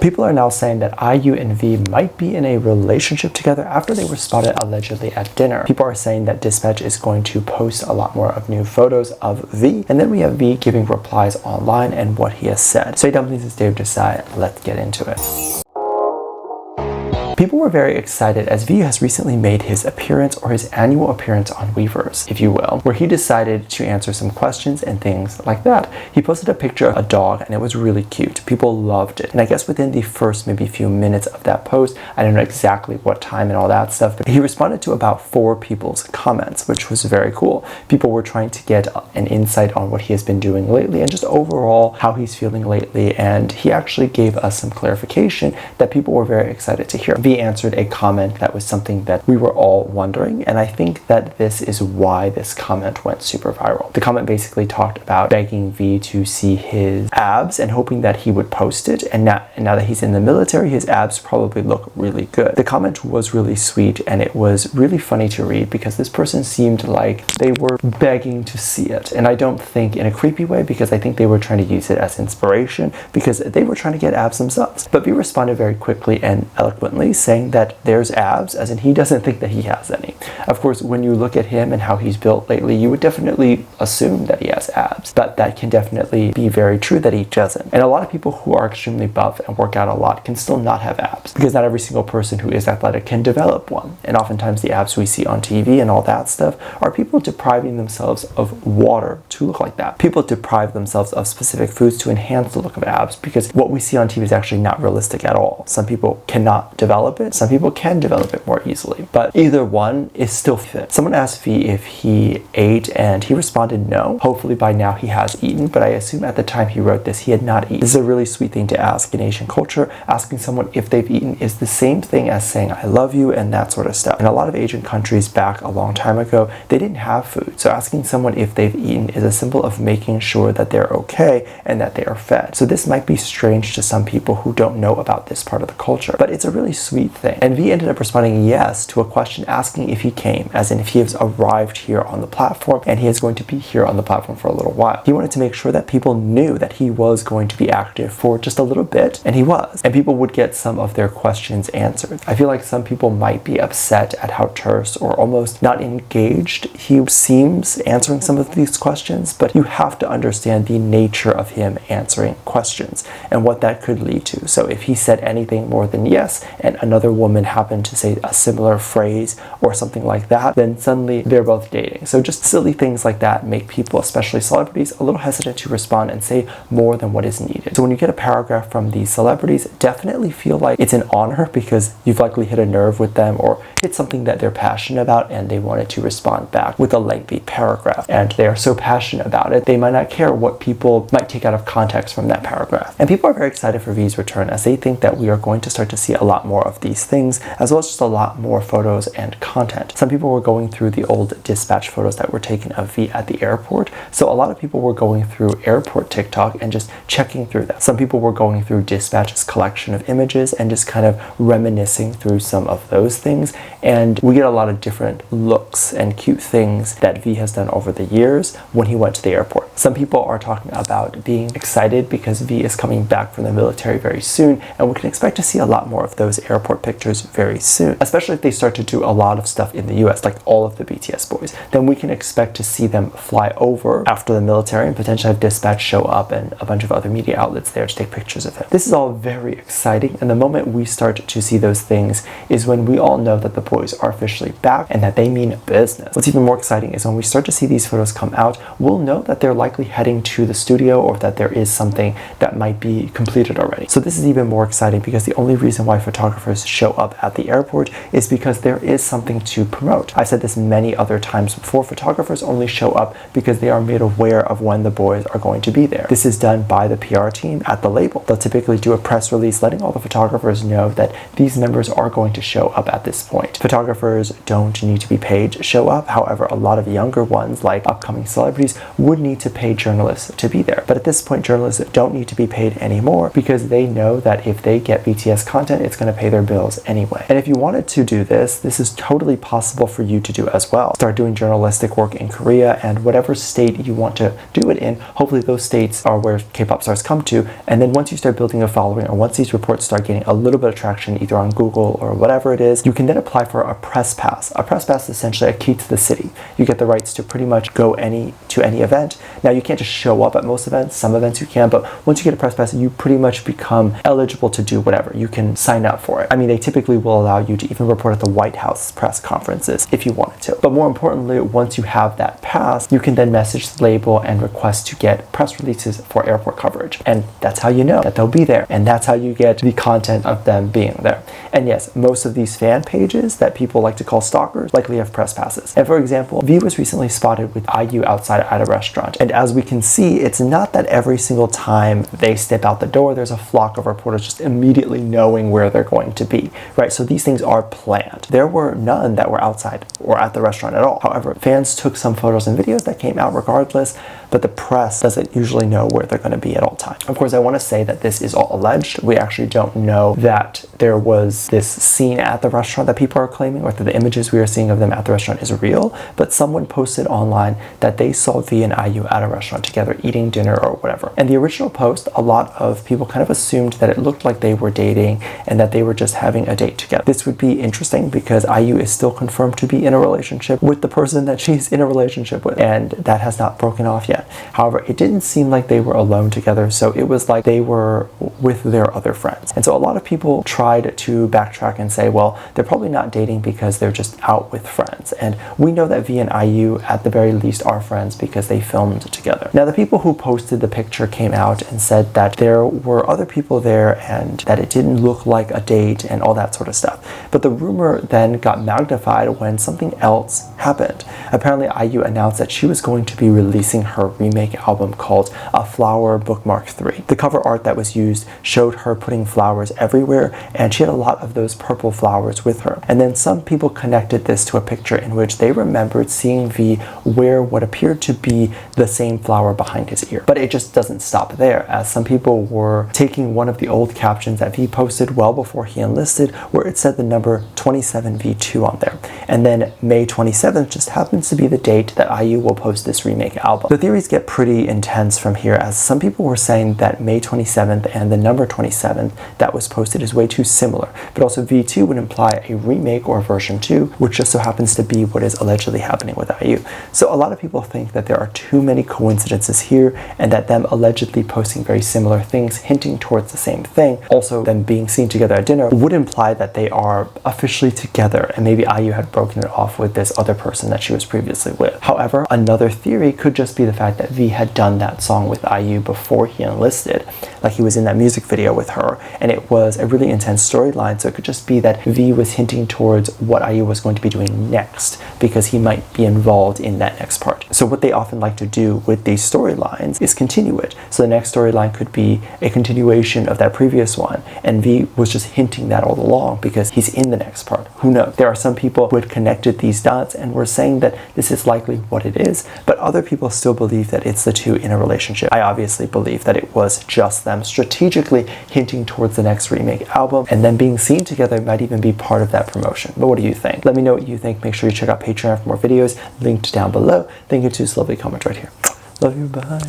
People are now saying that IU and V might be in a relationship together after they were spotted allegedly at dinner. People are saying that Dispatch is going to post a lot more of new photos of V, and then we have V giving replies online and what he has said. So Dumplings is Dave Desai. Let's get into it. People were very excited as V has recently made his appearance, or his annual appearance on Weverse, if you will, where he decided to answer some questions and things like that. He posted a picture of a dog and it was really cute. People loved it. And I guess within the first maybe few minutes of that post, I don't know exactly what time and all that stuff, but he responded to about 4 people's comments, which was very cool. People were trying to get an insight on what he has been doing lately and just overall how he's feeling lately. And he actually gave us some clarification that people were very excited to hear. V answered a comment that was something that we were all wondering, and I think that this is why this comment went super viral. The comment basically talked about begging V to see his abs and hoping that he would post it, and now that he's in the military, his abs probably look really good. The comment was really sweet and it was really funny to read because this person seemed like they were begging to see it, and I don't think in a creepy way, because I think they were trying to use it as inspiration because they were trying to get abs themselves. But V responded very quickly and eloquently, saying that there's abs, as in he doesn't think that he has any. Of course, when you look at him and how he's built lately, you would definitely assume that he has abs, but that can definitely be very true that he doesn't. And a lot of people who are extremely buff and work out a lot can still not have abs, because not every single person who is athletic can develop one. And oftentimes the abs we see on TV and all that stuff are people depriving themselves of water to look like that. People deprive themselves of specific foods to enhance the look of abs, because what we see on TV is actually not realistic at all. Some people cannot develop it, some people can develop it more easily, but either one is still fit. Someone asked V if he ate and he responded no. Hopefully by now he has eaten, but I assume at the time he wrote this he had not eaten. This is a really sweet thing to ask in Asian culture. Asking someone if they've eaten is the same thing as saying I love you and that sort of stuff. In a lot of Asian countries back a long time ago, they didn't have food, so asking someone if they've eaten is a symbol of making sure that they're okay and that they are fed. So this might be strange to some people who don't know about this part of the culture, but it's a really sweet thing. And V ended up responding yes to a question asking if he came, as in if he has arrived here on the platform, and he is going to be here on the platform for a little while. He wanted to make sure that people knew that he was going to be active for just a little bit, and he was, and people would get some of their questions answered. I feel like some people might be upset at how terse or almost not engaged he seems answering some of these questions, but you have to understand the nature of him answering questions and what that could lead to. So if he said anything more than yes and another woman happened to say a similar phrase or something like that, then suddenly they're both dating. So just silly things like that make people, especially celebrities, a little hesitant to respond and say more than what is needed. So when you get a paragraph from these celebrities, definitely feel like it's an honor, because you've likely hit a nerve with them or hit something that they're passionate about and they wanted to respond back with a lengthy paragraph. And they are so passionate about it, they might not care what people might take out of context from that paragraph. And people are very excited for V's return, as they think that we are going to start to see a lot more of these things, as well as just a lot more photos and content. Some people were going through the old Dispatch photos that were taken of V at the airport, so a lot of people were going through airport TikTok and just checking through that. Some people were going through Dispatch's collection of images and just kind of reminiscing through some of those things, and we get a lot of different looks and cute things that V has done over the years when he went to the airport. Some people are talking about being excited because V is coming back from the military very soon, and we can expect to see a lot more of those airport pictures very soon, especially if they start to do a lot of stuff in the US, like all of the BTS boys. Then we can expect to see them fly over after the military and potentially have Dispatch show up and a bunch of other media outlets there to take pictures of him. This is all very exciting, and the moment we start to see those things is when we all know that the boys are officially back and that they mean business. What's even more exciting is when we start to see these photos come out, we'll know that they're likely heading to the studio or that there is something that might be completed already. So this is even more exciting, because the only reason why photographers show up at the airport is because there is something to promote. I've said this many other times before, photographers only show up because they are made aware of when the boys are going to be there. This is done by the PR team at the label. They'll typically do a press release letting all the photographers know that these members are going to show up at this point. Photographers don't need to be paid to show up. However, a lot of younger ones, like upcoming celebrities, would need to pay journalists to be there. But at this point, journalists don't need to be paid anymore, because they know that if they get BTS content, it's going to pay their their bills anyway. And if you wanted to do this is totally possible for you to do as well. Start doing journalistic work in Korea, and whatever state you want to do it in, hopefully those states are where K-pop stars come to. And then once you start building a following, or once these reports start getting a little bit of traction either on Google or whatever it is, you can then apply for a press pass. A press pass is essentially a key to the city. You get the rights to pretty much go to any event. Now you can't just show up at most events. Some events you can, but once you get a press pass, you pretty much become eligible to do whatever. You can sign up for it. I mean, they typically will allow you to even report at the White House press conferences if you wanted to. But more importantly, once you have that pass, you can then message the label and request to get press releases for airport coverage. And that's how you know that they'll be there. And that's how you get the content of them being there. And yes, most of these fan pages that people like to call stalkers likely have press passes. And for example, V was recently spotted with IU outside at a restaurant. And as we can see, it's not that every single time they step out the door, there's a flock of reporters just immediately knowing where they're going to be, right? So these things are planned. There were none that were outside or at the restaurant at all. However, fans took some photos and videos that came out regardless, but the press doesn't usually know where they're going to be at all times. Of course, I want to say that this is all alleged. We actually don't know that there was this scene at the restaurant that people are claiming, or that the images we are seeing of them at the restaurant is real, but someone posted online that they saw V and IU at a restaurant together eating dinner or whatever. And the original post, a lot of people kind of assumed that it looked like they were dating and that they were just having a date together. This would be interesting because IU is still confirmed to be in a relationship with the person that she's in a relationship with, and that has not broken off yet. However, it didn't seem like they were alone together, so it was like they were with their other friends. And so a lot of people tried to backtrack and say, well, they're probably not dating because they're just out with friends. And we know that V and IU at the very least are friends because they filmed together. Now, the people who posted the picture came out and said that there were other people there and that it didn't look like a date and all that sort of stuff. But the rumor then got magnified when something else happened. Apparently, IU announced that she was going to be releasing her remake album called A Flower Bookmark 3. The cover art that was used showed her putting flowers everywhere, and she had a lot of those purple flowers with her. And then some people connected this to a picture in which they remembered seeing V wear what appeared to be the same flower behind his ear. But it just doesn't stop there, as some people were taking one of the old captions that V posted well before he enlisted, where it said the number 27V2 on there. And then May 27th just happens to be the date that IU will post this remake album. The theories get pretty intense from here, as some people were saying that May 27th and the number 27th that was posted is way too similar, but also V2 would imply a remake or version 2, which just so happens to be what is allegedly happening with IU. So a lot of people think that there are too many coincidences here, and that them allegedly posting very similar things hinting towards the same thing, also them being seen together at dinner, would imply that they are officially together, and maybe IU had broken it off with this other person that she was previously with. However, another theory could just be the fact that V had done that song with IU before he enlisted, like he was in that music video with her, and it was a really intense storyline, so it could just be that V was hinting towards what IU was going to be doing next, because he might be involved in that next part. So what they often like to do with these storylines is continue it. So the next storyline could be a continuation of that previous one, and V was just hinting that all along because he's in the next part. Who knows? There are some people who had connected these dots and were saying that this is likely what it is, but other people still believe that it's the two in a relationship. I obviously believe that it was just them strategically hinting towards the next remake album, and then being seen together might even be part of that promotion. But what do you think? Let me know what you think. Make sure you check out Patreon for more videos, linked down below. Thank you to this lovely comment right here. Love you, bye.